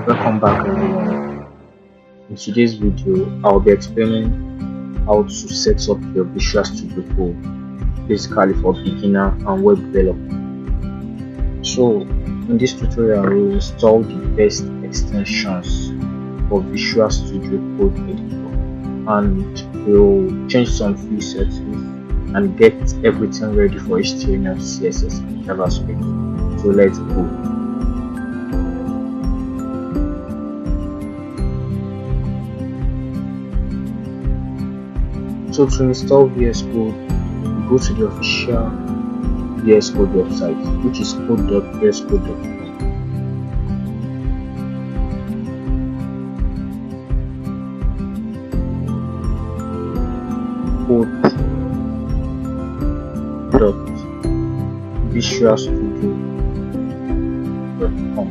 Welcome back everyone. In today's video, I'll be explaining how to set up your Visual Studio Code, basically for beginner and web developer. So in this tutorial, we'll install the best extensions for Visual Studio Code editor, and we'll change some few settings and get everything ready for HTML, CSS, and JavaScript. So let's go. So to install VS Code, you go to the official VS Code website, which is code.vscode.com. code.visualstudio.com.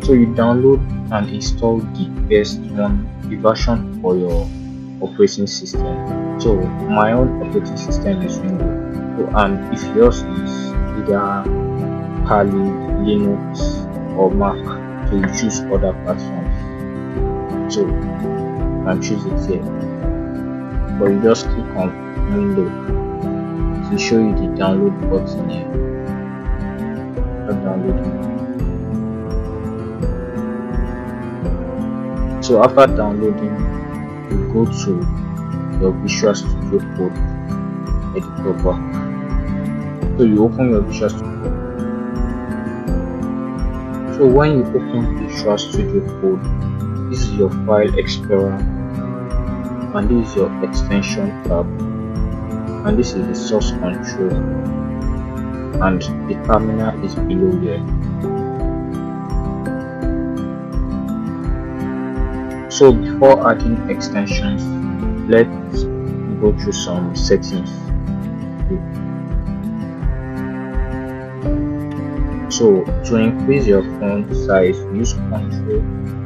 So you download and install the best one, the version for your operating system. So my own operating system is Windows, and if yours is either Kali, Linux or Mac, so you choose other platforms. So you can choose it here, but you just click on Window to show you the download button here. Download. So after downloading, you go to your Visual Studio Code editor bar. So you open your Visual Studio. So when you open Visual Studio Code, this is your file explorer, and this is your extension tab, and this is the source control, and the terminal is below here. So before adding extensions, let's go through some settings. So to increase your font size, use Ctrl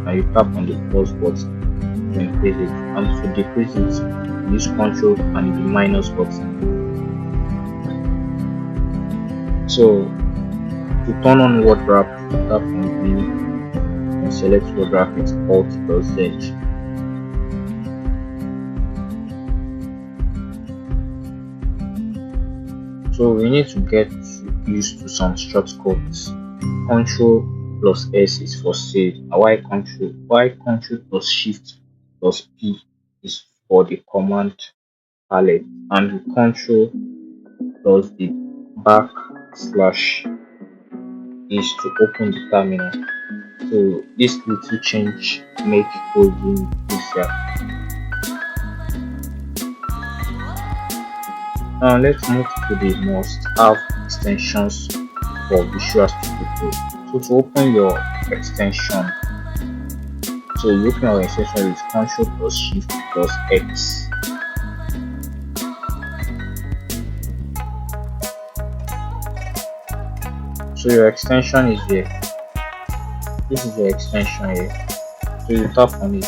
and you tap on the plus button to increase it, and to decrease it, use Ctrl and the minus button. So to turn on word wrap, tap on V and select word wrap with Alt+Z. So we need to get used to some shortcuts. Ctrl+S is for save, and Ctrl plus Shift plus P is for the command palette, and Ctrl plus the backslash is to open the terminal. So this little change make coding easier. Now let's move to the must-have extensions for Visual Studio Code. So to open your extension, so you open your extension with Ctrl plus Shift plus X. So your extension is here. This is the extension here. So you tap on it.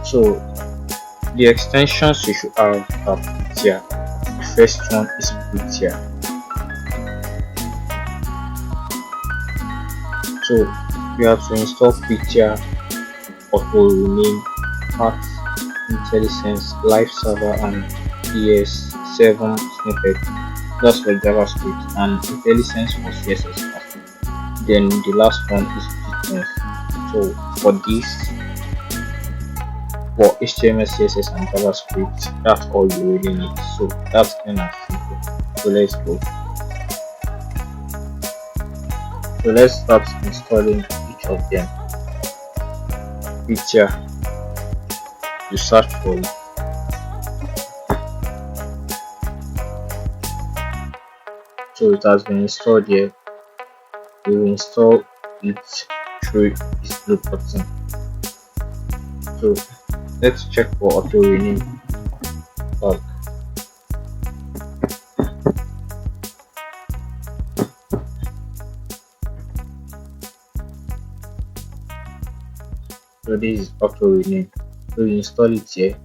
So the extensions you should have are Prettier. The first one is Prettier. So you have to install Prettier, Auto Rename, Path IntelliSense, Live Server, and ES7 snippet. That's for JavaScript, and IntelliSense for CSS. Then the last one is Fitness. So for this, for HTML, CSS, and JavaScript, that's all you really need. So that's kind of simple. So let's go. So let's start installing each of them. Picture, you search for it. So it has been installed here. We will install it through this blue button. So let's check for auto rename. So this is auto rename. So you install it here.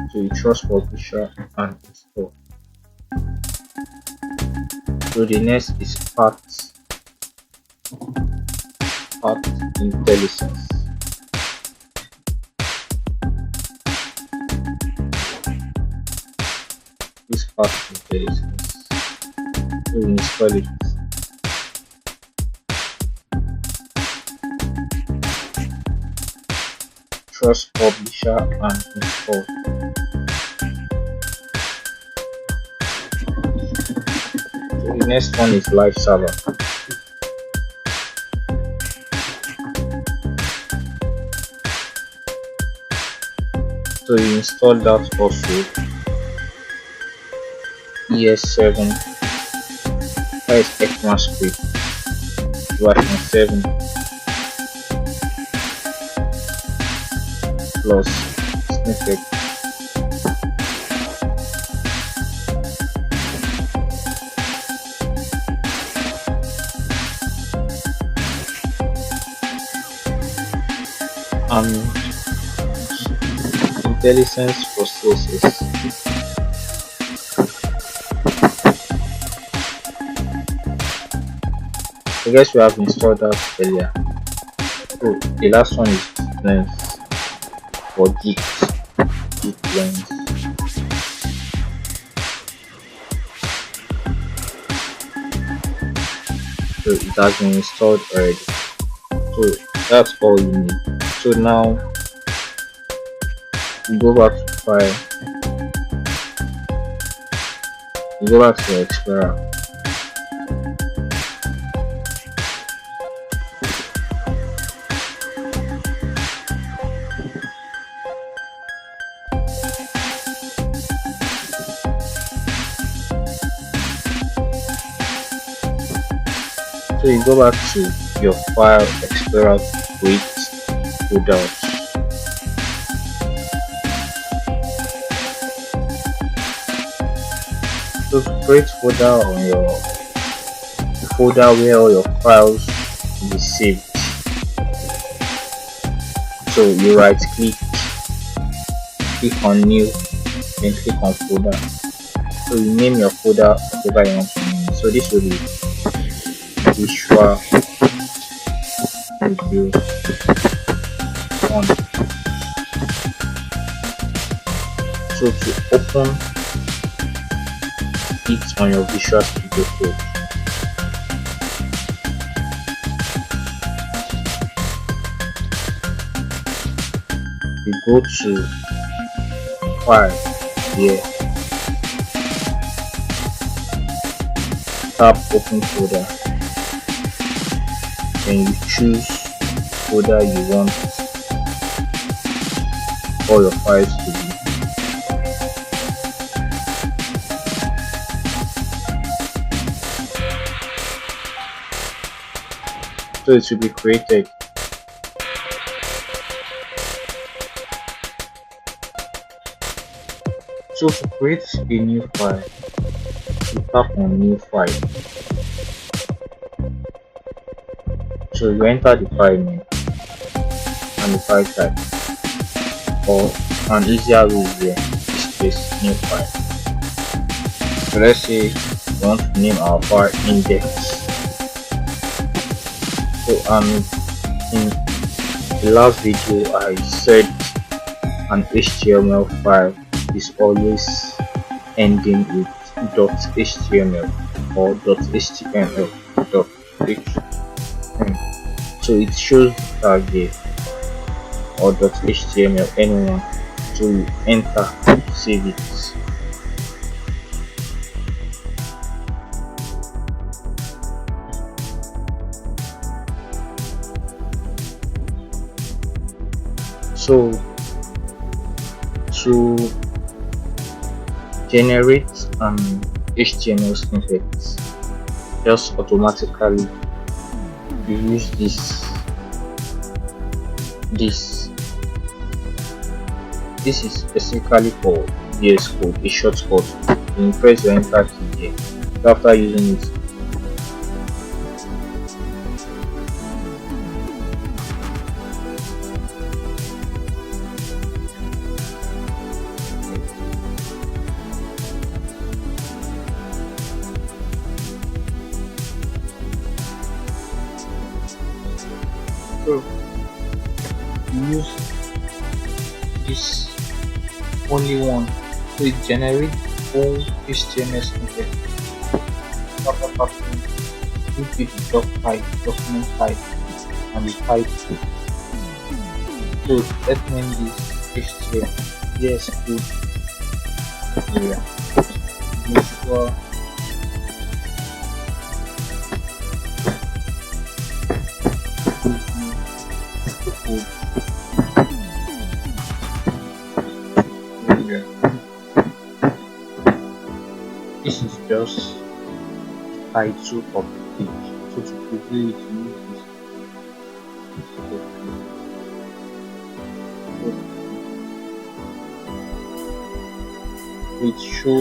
So you trust publisher and install. So the next is path intelligence. This path intelligence. So you install it. Trust publisher and install. So the next one is live server. So you install that also. ES7 that is ECMAScript version 7 plus snippet. And intelligence for CSS. I guess we have installed that earlier. So the last one is lens for Git lens. So it has been installed already. So that's all you need. So now you go back to file, you go back to your Explorer. So you go back to your file Explorer, create folder. So to create folder on your folder where all your files will be saved. So you right click on new, then click on folder. So you name your folder whatever you want to name. So this will be Visual Studio 1. So to open it on your Visual Studio Code, you go to File here, tap Open Folder, then you choose folder you want all your files to be. So it will be created. So to create a new file, you tap on New File. So you enter the file name and the file type, or an easier way is here, this case new file. So let's say we want to name our file index. So in the last video I said an HTML file is always ending with .html or .html. So it shows tag here or .html anyone. So you enter to save it. So to generate an HTML snippet, just automatically you use this is specifically for VS Code, a shortcut. You press the enter key here. So after using it, So we use this only one, so it generates all HTML snippet. After passing, give it the document type, and the title. So let's name this HTML. Yes, good area. Make sure code area. This is just title of the page. So to preview it, use this. So it show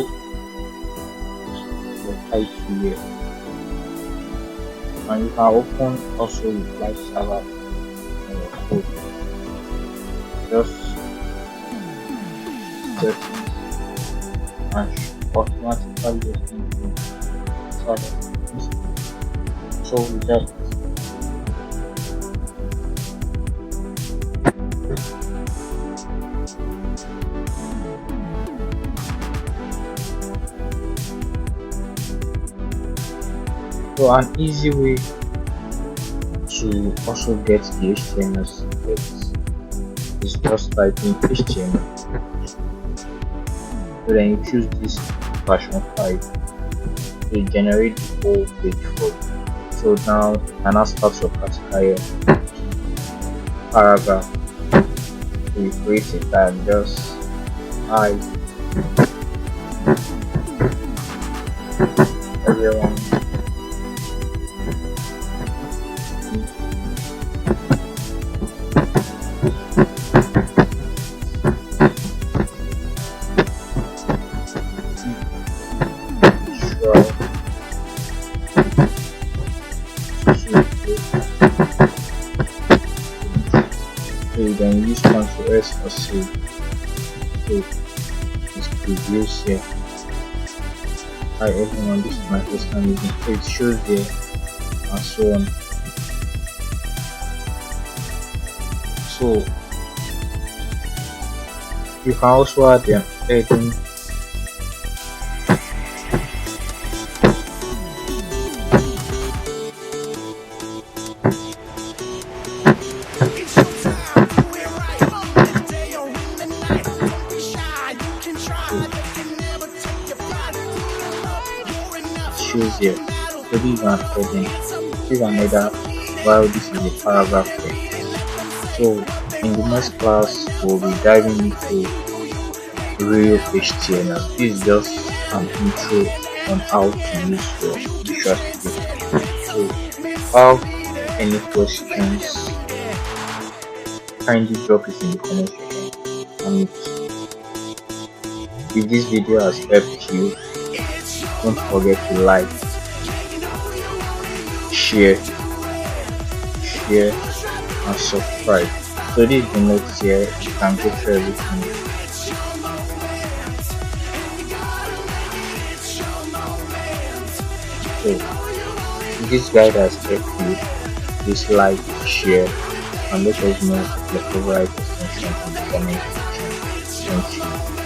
the title here, and you can open also reply server on your code. Just set and automatically just include server. So with that, so an easy way to also get the HTML snippets is just typing HTML. So then you choose this version 5 to generate the whole page for you. So now you can now start your particular paragraph. So you create a tag, just everyone so you then use Ctrl S for save. So this previews here. Hi everyone, this is my first time using it. So it shows here and so on. So you can also add the heading. Shows here. So this is an heading. This is another, while this is a paragraph here. So in the next class we'll be diving into real HTML. This is just an intro on how to use your Visual Studio. So if you have any questions, kindly drop it in the comment section. And if this video has helped you, don't forget to like, share and subscribe. So this is the notes here, you can go through everything. So if this guide has helped you, please like, share and let us know your favorite extension in the comment section. Thank you.